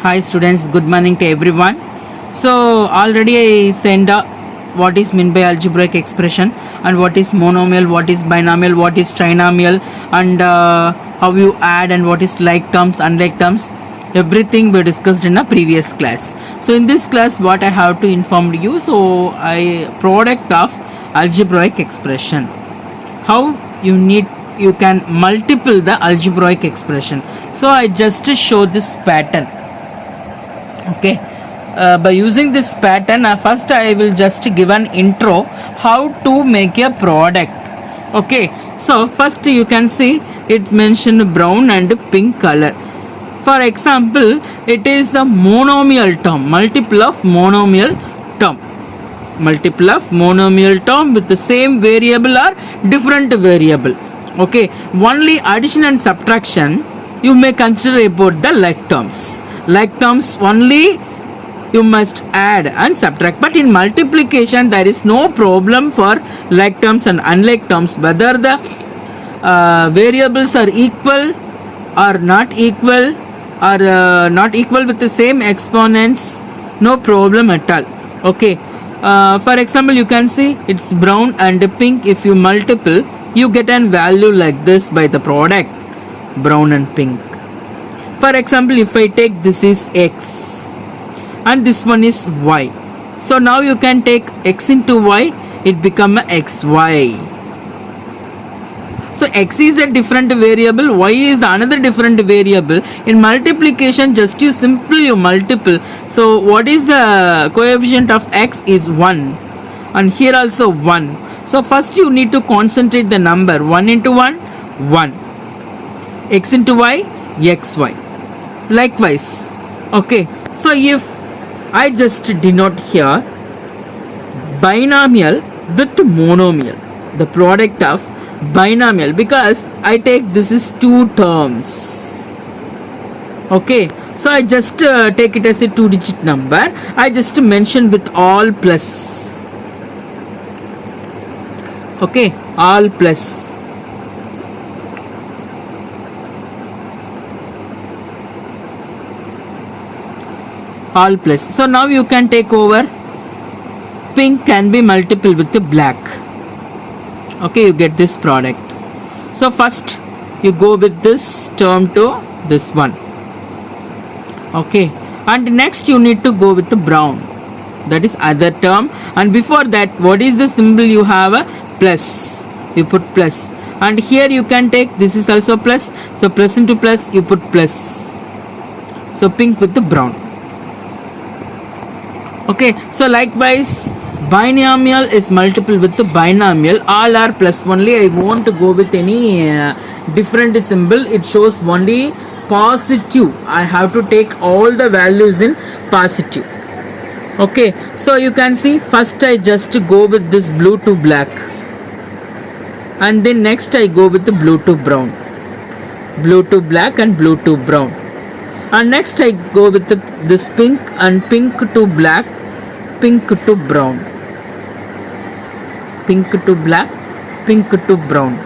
Hi students, good morning to everyone. So already I sent what is meant by algebraic expression and what is monomial, what is binomial, what is trinomial, and how you add and what is like terms, unlike terms. Everything we discussed in a previous class. So in this class what I have to inform you, so I product of algebraic expression. How you can multiple the algebraic expression. So I just show this pattern. Okay, by using this pattern first I will just give an intro how to make a product. Okay, so first you can see it mentioned brown and pink color. For example, it is the monomial term, multiple of monomial term, with the same variable or different variable. Okay, only addition and subtraction you may consider about the like terms. Like terms only you must add and subtract, but in multiplication there is no problem for like terms and unlike terms, whether the variables are equal or not equal, or not equal with the same exponents, no problem at all. Okay, for example you can see it's brown and pink. If you multiple you get an value like this by the product brown and pink. For example, if I take this is x and this one is y, so now you can take x into y, it become a xy. So x is a different variable, y is another different variable. In multiplication just you simply multiple. So what is the coefficient of x is 1 and here also 1. So first you need to concentrate the number 1 into 1, 1, x into y, xy. Likewise, okay, so if I just denote here binomial with monomial, the product of binomial, because I take this is two terms. Okay, so I just take it as a 2-digit number. I just mention with all plus. Okay, all plus. All plus. So now you can take over pink can be multiple with the black. Okay, you get this product. So first you go with this term to this one. Okay, and next you need to go with the brown, that is other term, and before that what is the symbol you have? A plus, you put plus, and here you can take this is also plus, so plus into plus you put plus. So pink with the brown. Okay, so likewise binomial is multiple with the binomial, all are plus only. I won't go with any different symbol, it shows only positive. I have to take all the values in positive. Okay, so you can see first I just go with this blue to black, and then next I go with the blue to brown, blue to black and blue to brown, and next I go with this pink and pink to black, pink to brown, pink to black, pink to brown.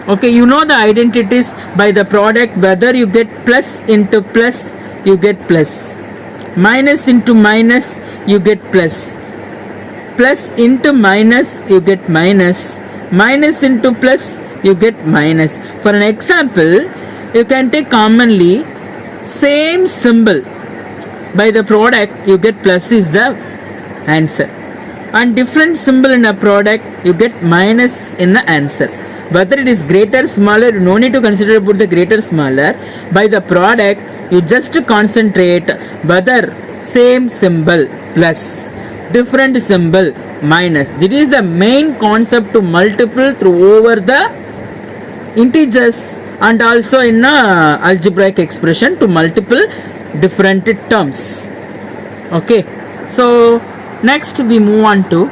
Okay, you know the identities by the product, whether you get plus into plus you get plus, minus into minus you get plus, plus into minus you get minus, minus into plus you get minus. For an example, you can take commonly same symbol, by the product you get plus is the answer, and different symbol in a product you get minus in the answer. Whether it is greater, smaller, no need to consider about the greater, smaller. By the product you just concentrate whether same symbol plus, different symbol minus. This is the main concept to multiple through over the integers, and also in a algebraic expression to multiple different terms. Okay, so next we move on to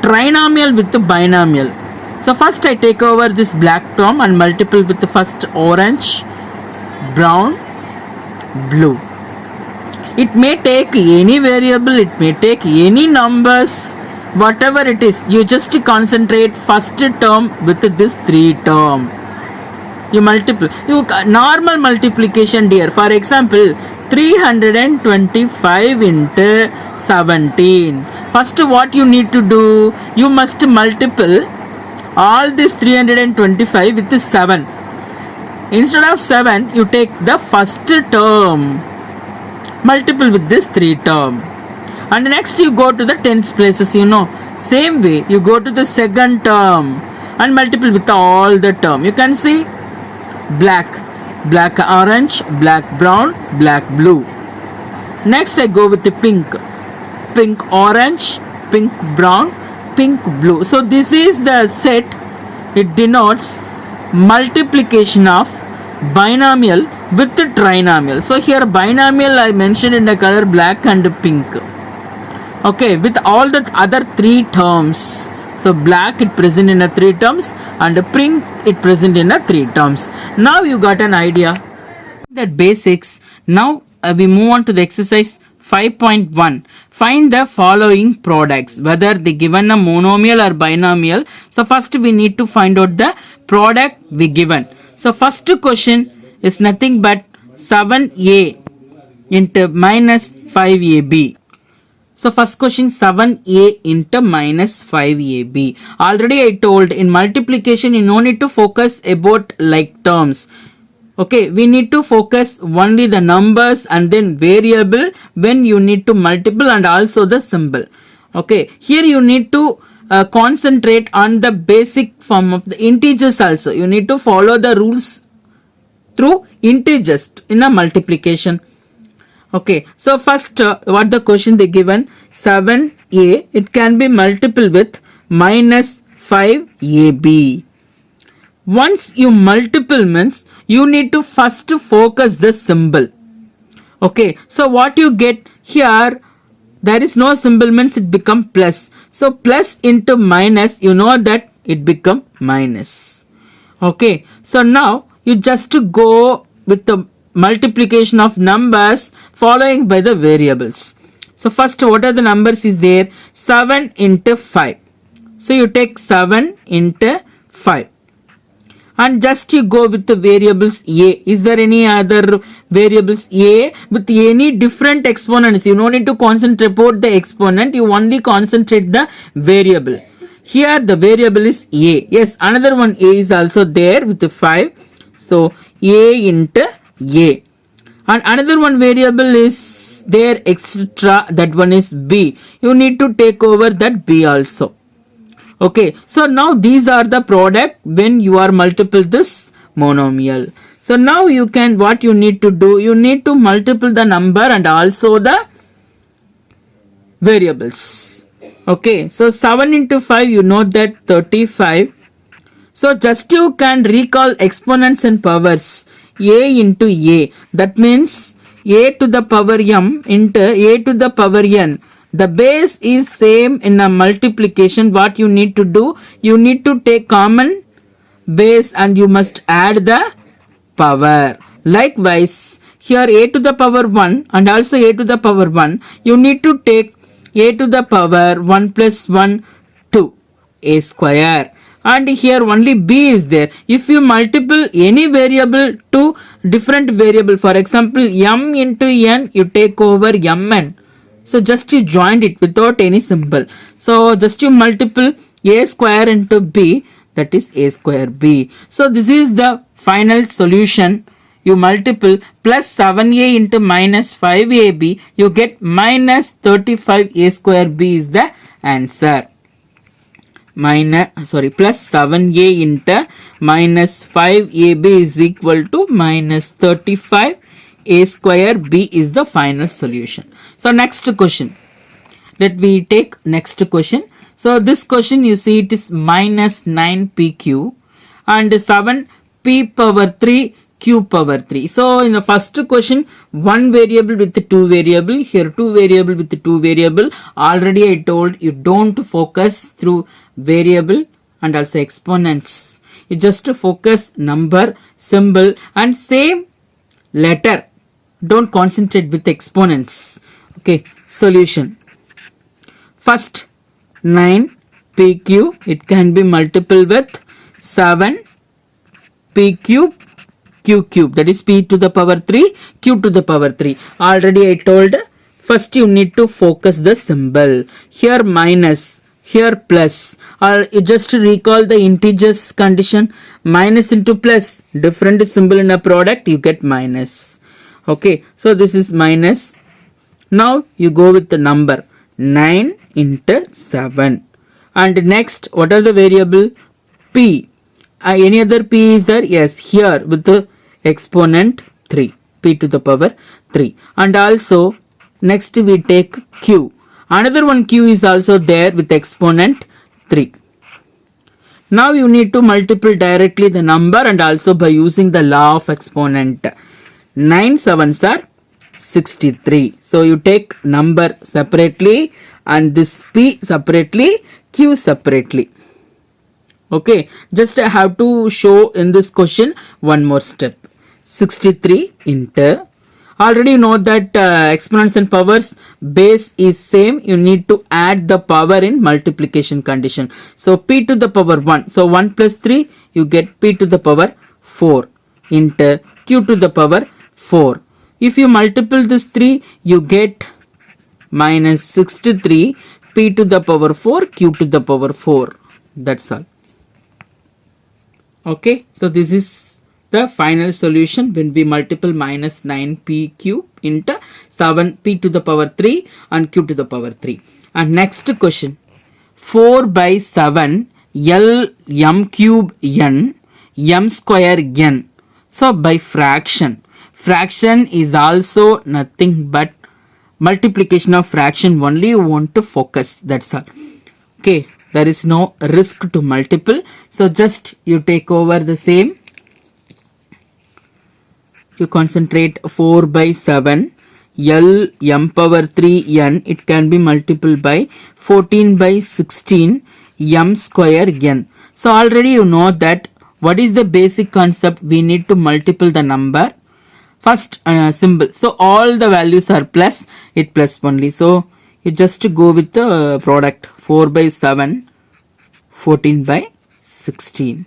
trinomial with the binomial. So first I take over this black term and multiple with the first orange, brown, blue. It may take any variable, it may take any numbers, whatever it is, you just concentrate first term with this 3 term. You multiple. You normal multiplication, dear. For example, 325 into 17. First, what you need to do? You must multiple all this 325 with 7. Instead of 7, you take the first term, multiple with this 3 term. And next you go to the tens places, Same way, you go to the second term and multiple with all the term. You can see black, black orange, black brown, black blue. Next I go with the pink, pink orange, pink brown, pink blue. So this is the set. It denotes multiplication of binomial with the trinomial. So here binomial I mentioned in the color black and pink. Okay, with all the other 3 terms. So black it present in a 3 terms and pink it present in a 3 terms. Now you got an idea. That basics. Now we move on to the exercise 5.1. Find the following products, whether they given a monomial or binomial. So first we need to find out the product we given. So first question is nothing but 7a into minus 5ab. So first question 7a into minus 5ab. Already I told in multiplication you no need to focus about like terms. Okay, we need to focus only the numbers and then variable when you need to multiple and also the symbol. Okay, here you need to concentrate on the basic form of the integers also. You need to follow the rules through integers in a multiplication. Okay, so first what the question they given 7a, it can be multiple with minus 5ab. Once you multiple means you need to first focus the symbol. Okay, so what you get here, there is no symbol means it become plus. So plus into minus, you know that it become minus. Okay, so now you just go with the multiplication of numbers following by the variables. So first what are the numbers is there? 7 into 5. So you take 7 into 5. And just you go with the variables a. Is there any other variables a with any different exponents? You don't need to concentrate about the exponent. You only concentrate the variable. Here the variable is a. Yes, another one a is also there with the 5. So a into a. And another one variable is there extra. That one is b. You need to take over that b also. Okay, so now these are the product when you are multiple this monomial. So now you can, what you need to do, you need to multiple the number and also the variables. Okay, so 7 into 5, you know that 35. So just you can recall exponents and powers. A into a, that means a to the power m into a to the power n. The base is same in a multiplication. What you need to do, you need to take common base and you must add the power. Likewise, here a to the power 1 and also a to the power 1, you need to take a to the power 1 plus 1, 2, a square. And here only b is there. If you multiple any variable to different variable, for example m into n, you take over mn. So just you joined it without any symbol. So just you multiple a square into b, that is a square b. So this is the final solution. You multiple plus 7a into minus 5ab, you get minus 35a square b is the answer. Plus 7a into minus 5ab is equal to minus 35 a square b is the final solution. So next question, let me take next question. So this question you see it is minus 9pq and 7p power 3 q power 3. So in the first question, one variable with the two variable, here two variable with the two variable. Already I told you don't focus through variable and also exponents. You just focus number, symbol and same letter. Don't concentrate with exponents. Okay, solution. First 9pq, it can be multiple with 7p cube q cube, that is p to the power 3 q to the power 3. Already I told, first you need to focus the symbol. Here minus, here plus, or you just recall the integers condition, minus into plus, different symbol in a product, you get minus. Okay, so this is minus. Now you go with the number 9 into 7. And next, what are the variable? P. Any other p is there? Yes, here with the exponent 3, p to the power 3. And also next we take q. Another one q is also there with exponent 3. Now you need to multiply directly the number and also by using the law of exponent. 9 sevens are 63. So you take number separately and this p separately, q separately. Okay, just I have to show in this question one more step. 63 into, already you know that exponents and powers base is same, you need to add the power in multiplication condition. So p to the power 1, so 1 plus 3 you get p to the power 4 into q to the power 4. If you multiply this 3 you get minus 63 p to the power 4 q to the power 4. That's all. Okay, so this is the final solution when we multiple minus 9p cube into 7p to the power 3 and q to the power 3. And next question, 4 by 7 L m cube n m square n. So by fraction, fraction is also nothing but multiplication of fraction only, you want to focus, that's all. Okay, there is no risk to multiple, so just you take over the same, you concentrate 4 by 7 L m power 3 n, it can be multiplied by 14 by 16 m square n. So already you know that what is the basic concept, we need to multiply the number first symbol, so all the values are plus, it plus only, so you just go with the product 4 by 7 14 by 16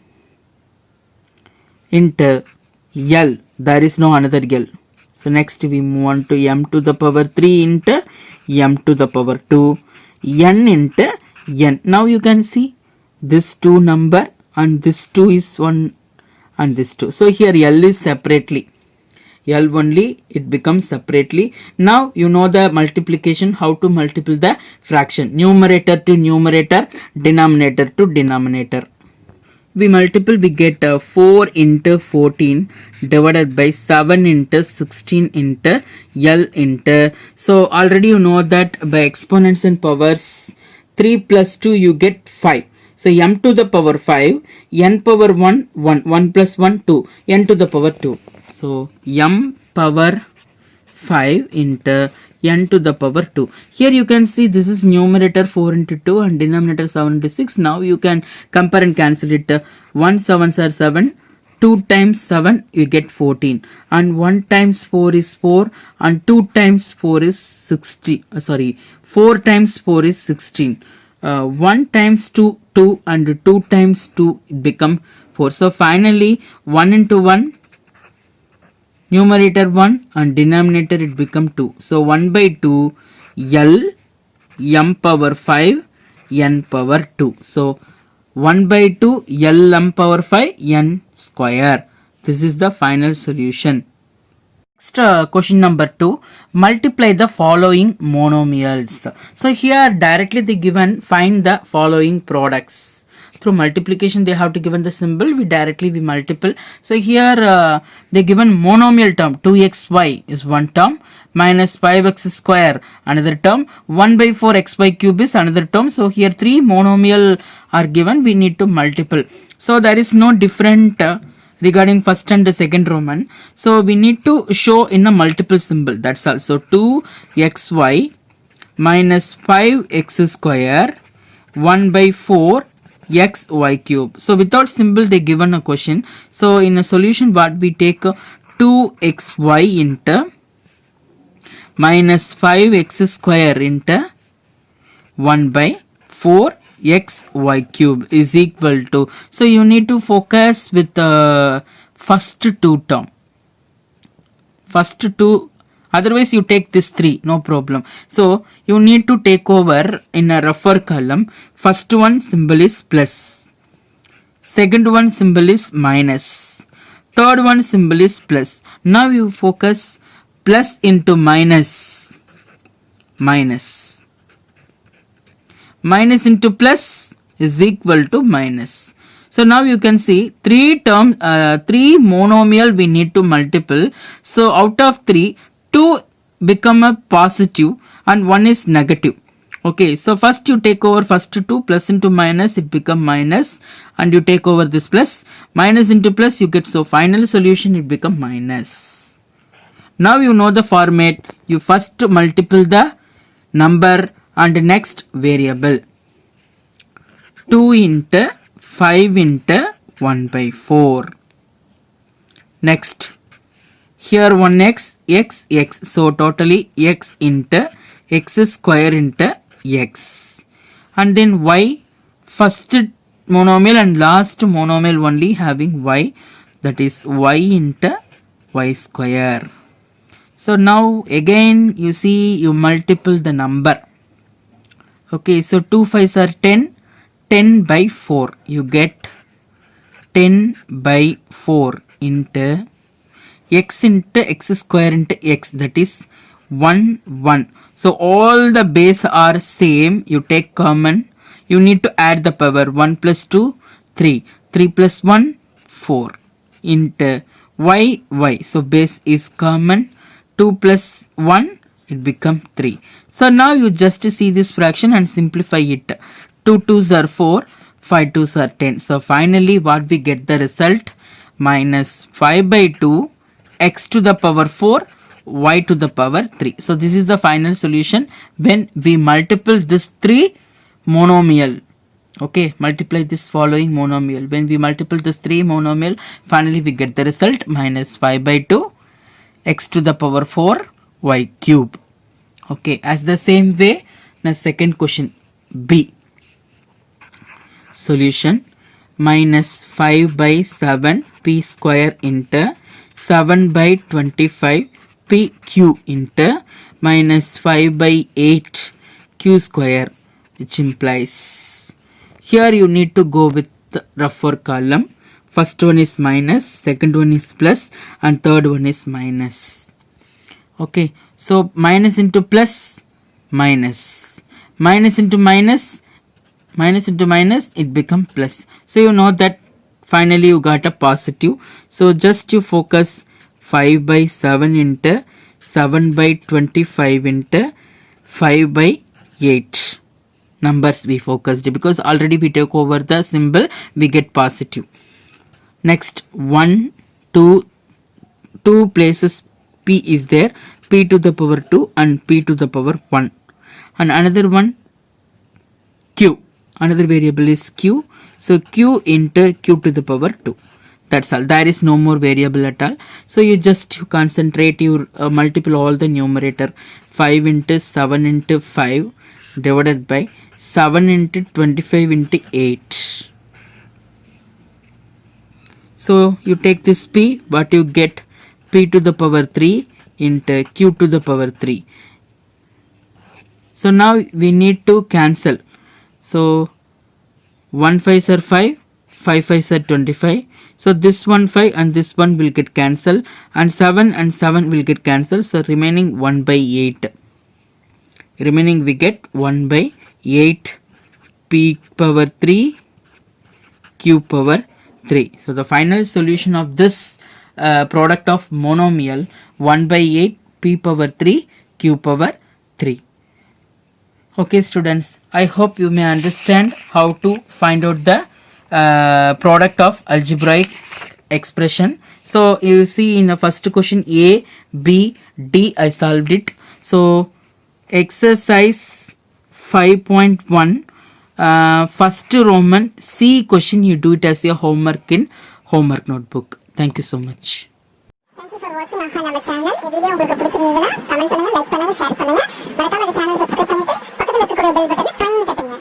into L, there is no another L. So next we move on to m to the power 3 into m to the power 2 n into n. Now you can see this 2 number and this 2 is 1 and this 2. So here L is separately, L only, it becomes separately. Now you know the multiplication, how to multiply the fraction, numerator to numerator, denominator to denominator. We multiple, we get 4 into 14 divided by 7 into 16 into L into. So already you know that by exponents and powers 3 plus 2 you get 5. So m to the power 5, n power 1, 1, 1 plus 1, 2, n to the power 2. So m power 5 into n to the power 2. Here you can see this is numerator 4 into 2 and denominator 7 into 6. Now you can compare and cancel it. 1 7s are 7, 2 times 7 you get 14 and 1 times 4 is 4 and 2 times 4 is 60. 4 times 4 is 16. 1 times 2, 2 and 2 times 2 it become 4. So finally 1 into 1, numerator 1 and denominator it become 2. So 1 by 2 L m power 5 n power 2. So 1 by 2 L m power 5 n square. This is the final solution. Next question number 2, multiply the following monomials. So here directly they given find the following products. Through multiplication they have to given the symbol, we multiple. So here they given monomial term 2xy is one term, minus 5x square another term, 1 by 4 xy cube is another term. So here 3 monomial are given, we need to multiple. So there is no different regarding first and the second Roman. So we need to show in a multiple symbol, that's all. So 2xy minus 5x square 1 by 4 xy cube. So without symbol they given a question. So in a solution what we take 2xy into minus 5x square into 1 by 4 xy cube is equal to, so you need to focus with first two term. First two, otherwise you take this 3, no problem. So you need to take over in a rougher column. First one symbol is plus, second one symbol is minus, third one symbol is plus. Now you focus plus into minus, minus, minus into plus is equal to minus. So now you can see 3 monomial we need to multiple. So out of 3, 2 become a positive and 1 is negative. Okay, so first you take over first 2, plus into minus, it become minus, and you take over this plus, minus into plus you get, so final solution it become minus. Now you know the format. You first multiple the number and next variable. 2 into 5 into 1 by 4. Next, here 1x, x, x. So totally x into x square into x. And then y, first monomial and last monomial only having y. That is y into y square. So now again you see you multiple the number. Okay, so 2 5s are 10. 10 by 4 you get 10 by 4 into x square into x, that is 1 1. So all the base are same, you take common, you need to add the power. 1 plus 2 3, 3 plus 1 4 into y y, so base is common, 2 plus 1 it become 3. So now you just see this fraction and simplify it. 2 2s are 4, 5 2s are 10. So finally what we get the result, minus 5 by 2 x to the power 4 y to the power 3. So this is the final solution when we multiple this 3 monomial. Okay, multiply this following monomial. When we multiple this 3 monomial, finally we get the result minus 5 by 2 x to the power 4 y cube. Okay, as the same way, the second question B. Solution, minus 5 by 7 p square into 7 by 25 p q into minus 5 by 8 q square, which implies here you need to go with the rougher column. First one is minus, second one is plus, and third one is minus. Okay, so minus into plus, minus, minus into minus, minus into minus, it become plus. So you know that finally you got a positive. So just you focus 5 by 7 into 7 by 25 into 5 by 8 numbers we focused, because already we took over the symbol, we get positive. Next, 1 2 places p is there, p to the power 2 and p to the power 1, and another one q, another variable is q. So q into q to the power 2. That's all. There is no more variable at all. So you just concentrate, you multiple all the numerator. 5 into 7 into 5 divided by 7 into 25 into 8. So you take this p, what you get, p to the power 3 into q to the power 3. So now we need to cancel. So 1 5s are 5, 5 5s are 25. So this one 5 and this one will get cancelled, and 7 and 7 will get cancelled. So remaining 1 by 8. Remaining we get 1 by 8 p power 3 q power 3. So the final solution of this product of monomial, 1 by 8 p power 3 q power 3. Okay students, I hope you may understand how to find out the product of algebraic expression. So you see in the first question A, B, D, I solved it. So exercise 5.1 first Roman C question, you do it as your homework in homework notebook. Thank you so much. Thank you for watching our channel. This video உங்களுக்கு பிடிச்சிருந்ததுனா comment பண்ணுங்க, like பண்ணுங்க, share பண்ணுங்க. மறக்காம இந்த சேனலை subscribe பண்ணிட்டு பக்கத்துல இருக்கக்கூடிய பெல் பட்டனை ட்ரைன் தட்டுங்க.